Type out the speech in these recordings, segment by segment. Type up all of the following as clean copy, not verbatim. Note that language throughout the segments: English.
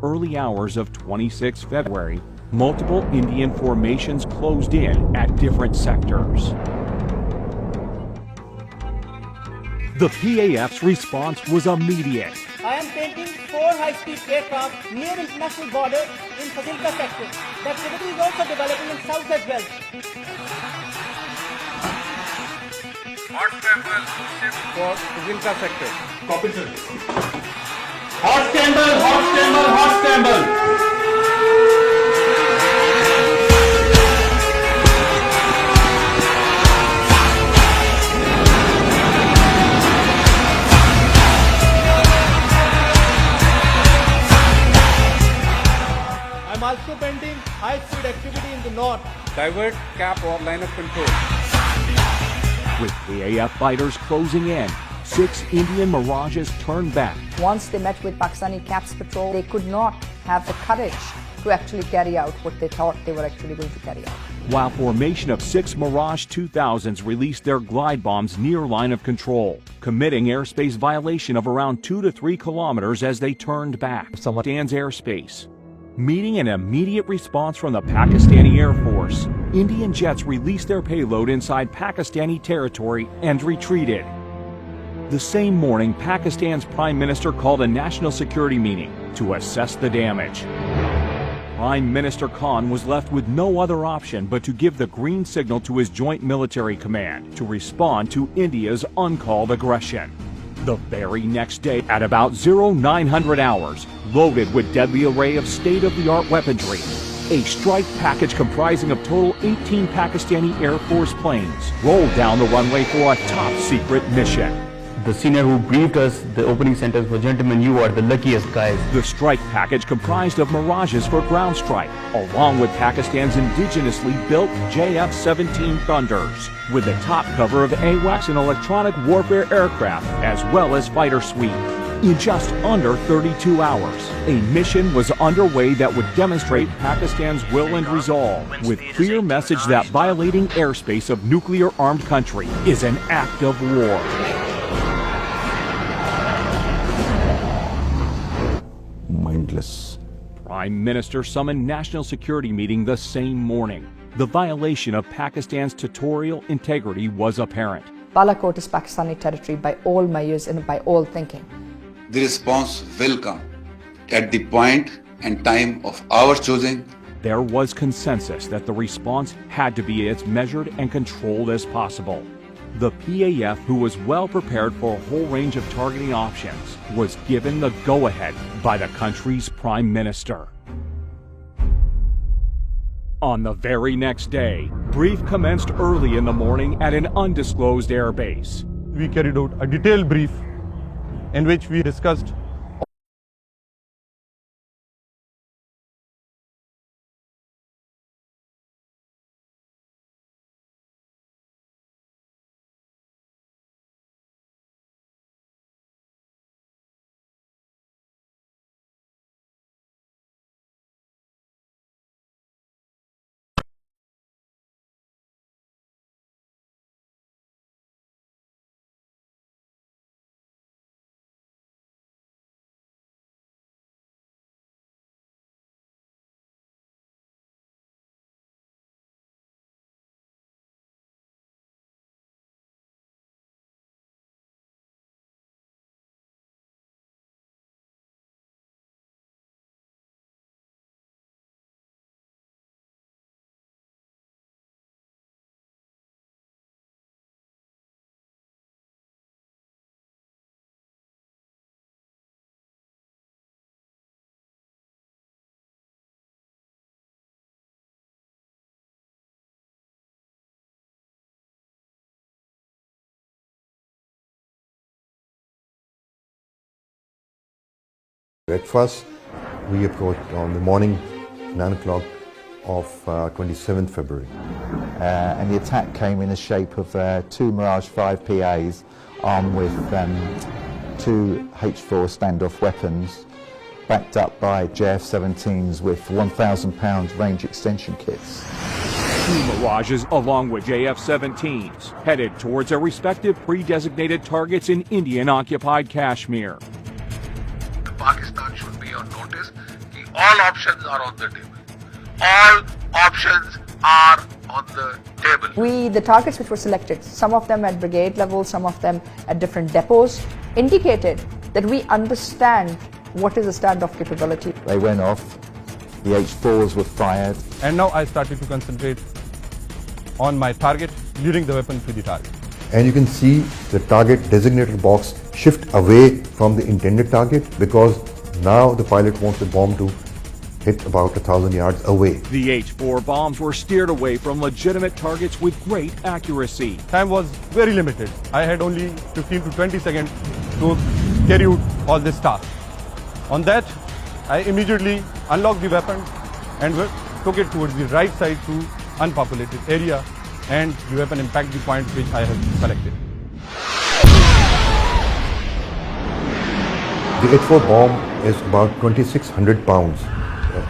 early hours of 26 February, multiple Indian formations closed in at different sectors. The PAF's response was immediate. I am painting 4 high-speed aircraft near international border in Fazilka sector. That activity is also developing in south as well. Hot scramble for Fazilka sector. Copy, sir. Hot scramble, hot scramble, hot scramble. I'm also painting high-speed activity in the north. Divert cap or line of control. With PAF fighters closing in, 6 Indian Mirages turned back. Once they met with Pakistani CAPS patrol, they could not have the courage to actually carry out what they thought they were actually going to carry out. While formation of 6 Mirage 2000s released their glide bombs near line of control, committing airspace violation of around 2 to 3 kilometers as they turned back. Pakistan's airspace. Meeting an immediate response from the Pakistani Air Force, Indian jets released their payload inside Pakistani territory and retreated. The same morning, Pakistan's Prime Minister called a national security meeting to assess the damage. Prime Minister Khan was left with no other option but to give the green signal to his Joint Military Command to respond to India's uncalled aggression. The very next day, at about 0900 hours, loaded with deadly array of state-of-the-art weaponry, a strike package comprising of total 18 Pakistani Air Force planes rolled down the runway for a top-secret mission. The senior who briefed us, the opening sentence was, "Gentlemen, you are the luckiest guys." The strike package comprised of Mirages for ground strike, along with Pakistan's indigenously built JF-17 Thunders, with the top cover of AWACS and electronic warfare aircraft, as well as fighter suite. In just under 32 hours, a mission was underway that would demonstrate Pakistan's will and resolve, with clear message that violating airspace of nuclear-armed country is an act of war. Mindless. Prime Minister summoned national security meeting the same morning. The violation of Pakistan's territorial integrity was apparent. Balakot is Pakistani territory by all measures and by all thinking. The response will come at the point and time of our choosing. There was consensus that the response had to be as measured and controlled as possible. The PAF, who was well prepared for a whole range of targeting options, was given the go-ahead by the country's Prime Minister. On the very next day, brief commenced early in the morning at an undisclosed airbase. We carried out a detailed brief in which we discussed At first, we approached on the morning, 9 o'clock of 27th February. And the attack came in the shape of 2 Mirage 5 PAs armed with 2 H4 standoff weapons, backed up by JF-17s with 1,000-pound range extension kits. 2 Mirages, along with JF-17s, headed towards their respective pre-designated targets in Indian-occupied Kashmir. Pakistan should be on notice all options are on the table. All options are on the table. The targets which were selected, some of them at brigade level, some of them at different depots, indicated that we understand what is a standoff capability. They went off, the H4s were fired. And now I started to concentrate on my target, leading the weapon to the target. And you can see the target designated box shift away from the intended target because now the pilot wants the bomb to hit about 1,000 yards away. The H-4 bombs were steered away from legitimate targets with great accuracy. Time was very limited. I had only 15 to 20 seconds to carry out all this task. On that, I immediately unlocked the weapon and took it towards the right side to unpopulated area, and the weapon impacted the point which I have selected. The H-4 bomb is about 2,600 pounds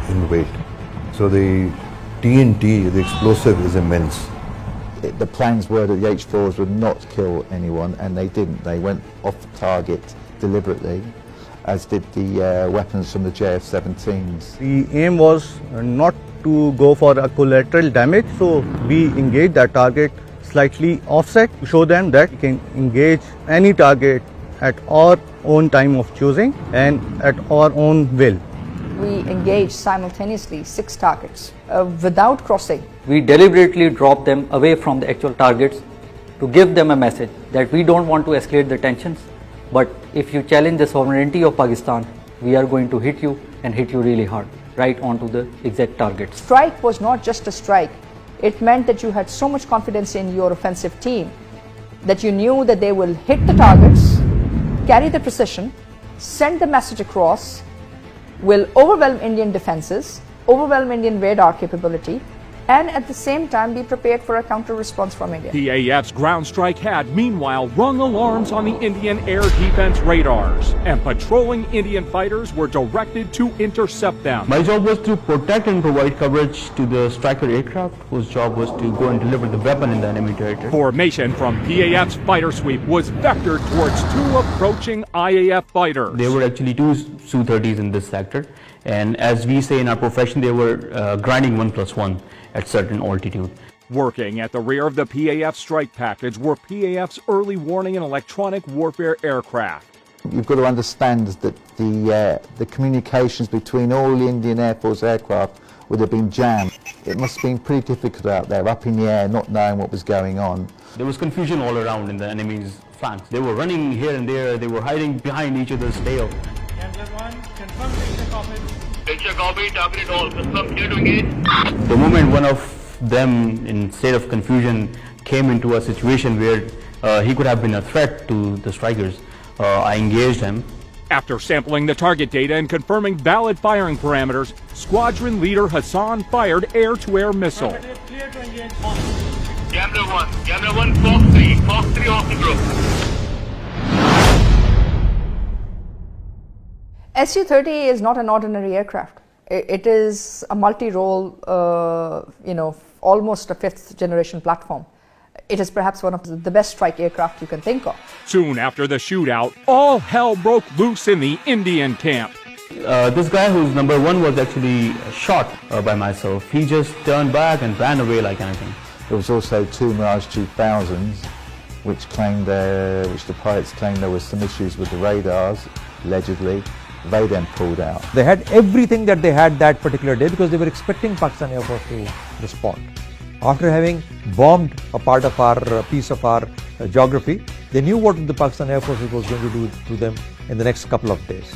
in weight. So the TNT, the explosive, is immense. The plans were that the H4s would not kill anyone, and they didn't. They went off target deliberately, as did the weapons from the JF-17s. The aim was not to go for a collateral damage, so we engaged that target slightly offset to show them that we can engage any target at our own time of choosing and at our own will. We engaged simultaneously 6 targets without crossing. We deliberately dropped them away from the actual targets to give them a message that we don't want to escalate the tensions, but if you challenge the sovereignty of Pakistan, we are going to hit you and hit you really hard, right onto the exact targets. Strike was not just a strike. It meant that you had so much confidence in your offensive team that you knew that they will hit the targets, carry the precision, send the message across, will overwhelm Indian defenses, overwhelm Indian radar capability, and at the same time be prepared for a counter response from India. PAF's ground strike had, meanwhile, rung alarms on the Indian air defense radars, and patrolling Indian fighters were directed to intercept them. My job was to protect and provide coverage to the Striker aircraft, whose job was to go and deliver the weapon in the enemy territory. Formation from PAF's fighter sweep was vectored towards 2 approaching IAF fighters. There were actually 2 Su-30s in this sector, and as we say in our profession, they were grinding 1+1 at certain altitude. Working at the rear of the PAF strike package were PAF's early warning and electronic warfare aircraft. You've got to understand that the communications between all the Indian Air Force aircraft would have been jammed. It must have been pretty difficult out there, up in the air, not knowing what was going on. There was confusion all around in the enemy's flanks. They were running here and there, they were hiding behind each other's tail. Picture copy, target all, confirm, clear to engage. The moment one of them, in state of confusion, came into a situation where he could have been a threat to the strikers, I engaged him. After sampling the target data and confirming valid firing parameters, squadron leader Hassan fired air-to-air missile. Camera 1, Fox 3 off the group. Su-30 is not an ordinary aircraft. It is a multi-role, almost a 5th generation platform. It is perhaps one of the best strike aircraft you can think of. Soon after the shootout, all hell broke loose in the Indian camp. This guy who's number 1 was actually shot by myself. He just turned back and ran away like anything. There was also 2 Mirage 2000s, which the pilots claimed there was some issues with the radars, allegedly. They then pulled out. They had everything that they had that particular day because they were expecting Pakistan Air Force to respond. After having bombed a part of our piece of our geography, they knew what the Pakistan Air Force was going to do to them in the next couple of days.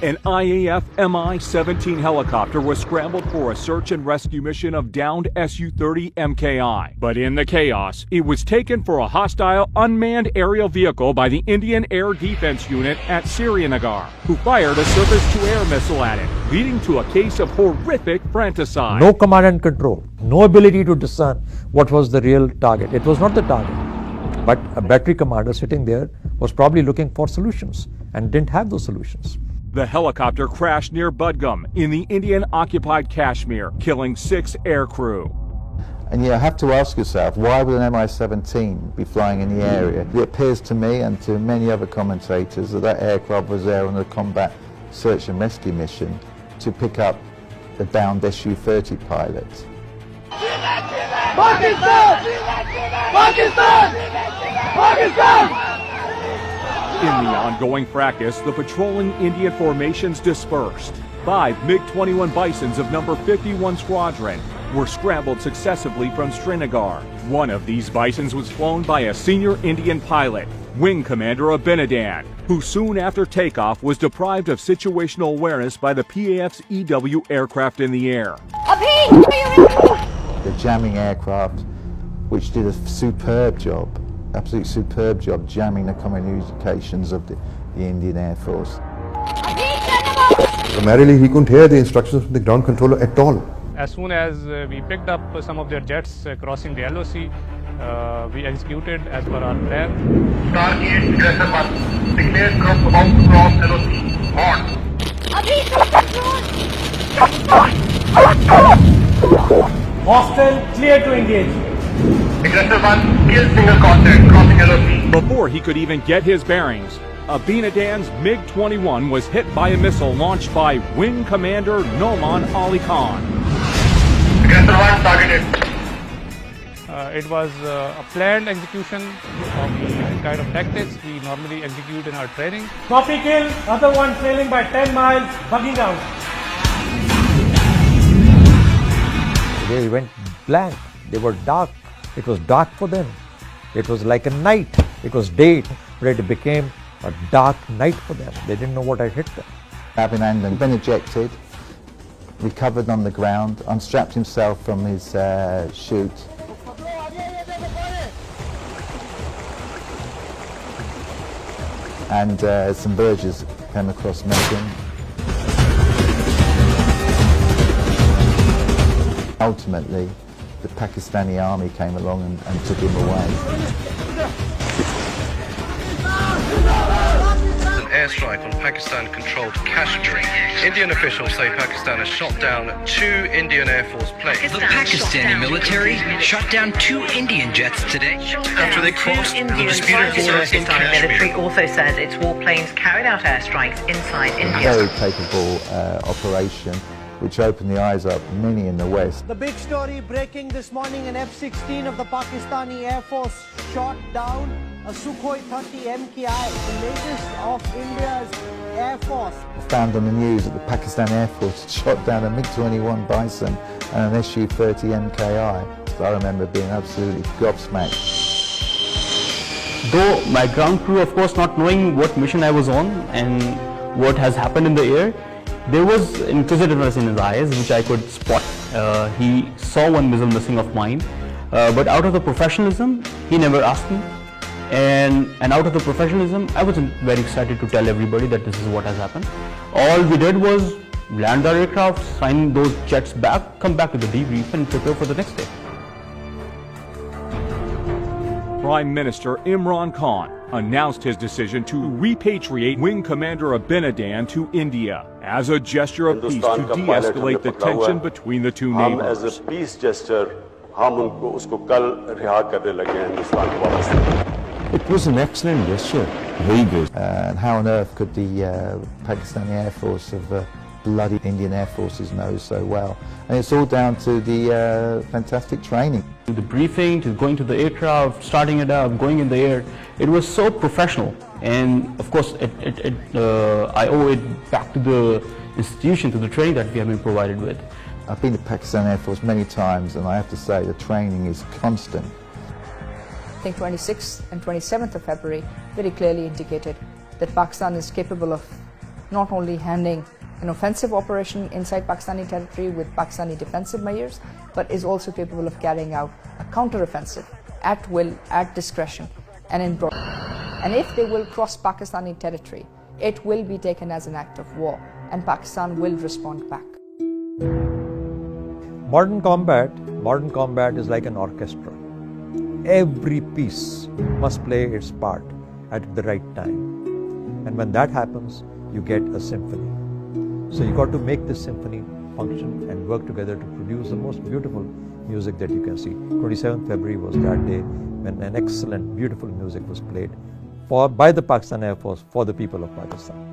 An IAF Mi-17 helicopter was scrambled for a search and rescue mission of downed Su-30 MKI. But in the chaos, it was taken for a hostile unmanned aerial vehicle by the Indian Air Defense Unit at Srinagar, who fired a surface-to-air missile at it, leading to a case of horrific fratricide. No command and control, no ability to discern what was the real target. It was not the target, but a battery commander sitting there was probably looking for solutions and didn't have those solutions. The helicopter crashed near Budgam in the Indian-occupied Kashmir, killing 6 aircrew. And you have to ask yourself, why would an Mi-17 be flying in the area? It appears to me and to many other commentators that that aircraft was there on a combat search and rescue mission to pick up the downed Su-30 pilot. Pakistan! Pakistan! Pakistan! In the ongoing fracas, the patrolling Indian formations dispersed. 5 MiG-21 Bisons of number 51 Squadron were scrambled successively from Srinagar. One of these Bisons was flown by a senior Indian pilot, Wing Commander Abinadan, who soon after takeoff was deprived of situational awareness by the PAF's EW aircraft in the air. The jamming aircraft, which did a superb job, absolutely superb job jamming the communications of the Indian Air Force. Primarily, he couldn't hear the instructions from the ground controller at all. As soon as we picked up some of their jets crossing the LOC, we executed as per our plan. Target aggressor 1, declared group about to cross LOC. On. Hostile clear to engage. Aggressor 1, kill single contact, crossing LOC. Before he could even get his bearings, Abinadan's MiG-21 was hit by a missile launched by Wing Commander Noman Ali Khan. Aggressor 1 targeted. It was a planned execution of the kind of tactics we normally execute in our training. Copy kill, other one trailing by 10 miles, bugging out. They went blank. They were dark. It was dark for them. It was like a night. It was day, but it became a dark night for them. They didn't know what had hit them. Abinadan had been ejected, recovered on the ground, unstrapped himself from his chute. And some Burgess came across Melbourne. Ultimately, the Pakistani army came along and took him away. An airstrike on Pakistan-controlled Kashmir. Indian officials say Pakistan has shot down 2 Indian Air Force planes. The Pakistani military shot down 2 Indian jets today after they crossed the disputed border in Pakistani military Kashmir. also says its warplanes carried out airstrikes inside India. A very capable operation, which opened the eyes up many in the West. The big story breaking this morning, an F-16 of the Pakistani Air Force shot down a Sukhoi 30 MKI, the latest of India's Air Force. Found on the news that the Pakistan Air Force shot down a MiG-21 Bison and an Su-30 MKI. So I remember being absolutely gobsmacked. Though my ground crew, of course, not knowing what mission I was on and what has happened in the air, there was inquisitiveness in his eyes, which I could spot. He saw one missile missing of mine, but out of the professionalism, he never asked me. And out of the professionalism, I wasn't very excited to tell everybody that this is what has happened. All we did was land our aircraft, sign those jets back, come back to the debrief and prepare for the next day. Prime Minister Imran Khan announced his decision to repatriate Wing Commander Abinadan to India as a gesture of peace to de-escalate the tension between the two neighbors. As a peace gesture, हम उसको कल रिहा करने लगे हैं हिंदुस्तान को वापस. It was an excellent gesture, very good. And how on earth could the Pakistani Air Force of bloody Indian Air Forces know so well? And it's all down to the fantastic training. The briefing, to going to the aircraft, starting it up, going in the air, it was so professional. And of course, I owe it back to the institution, to the training that we have been provided with. I've been to Pakistan Air Force many times, and I have to say the training is constant. I think 26th and 27th of February very clearly indicated that Pakistan is capable of not only handling an offensive operation inside Pakistani territory with Pakistani defensive measures, but is also capable of carrying out a counter-offensive at will, at discretion, and in broad. And if they will cross Pakistani territory, it will be taken as an act of war, and Pakistan will respond back. Modern combat is like an orchestra. Every piece must play its part at the right time. And when that happens, you get a symphony. So you got to make this symphony function and work together to produce the most beautiful music that you can see. 27th February was that day when an excellent, beautiful music was played by the Pakistan Air Force for the people of Pakistan.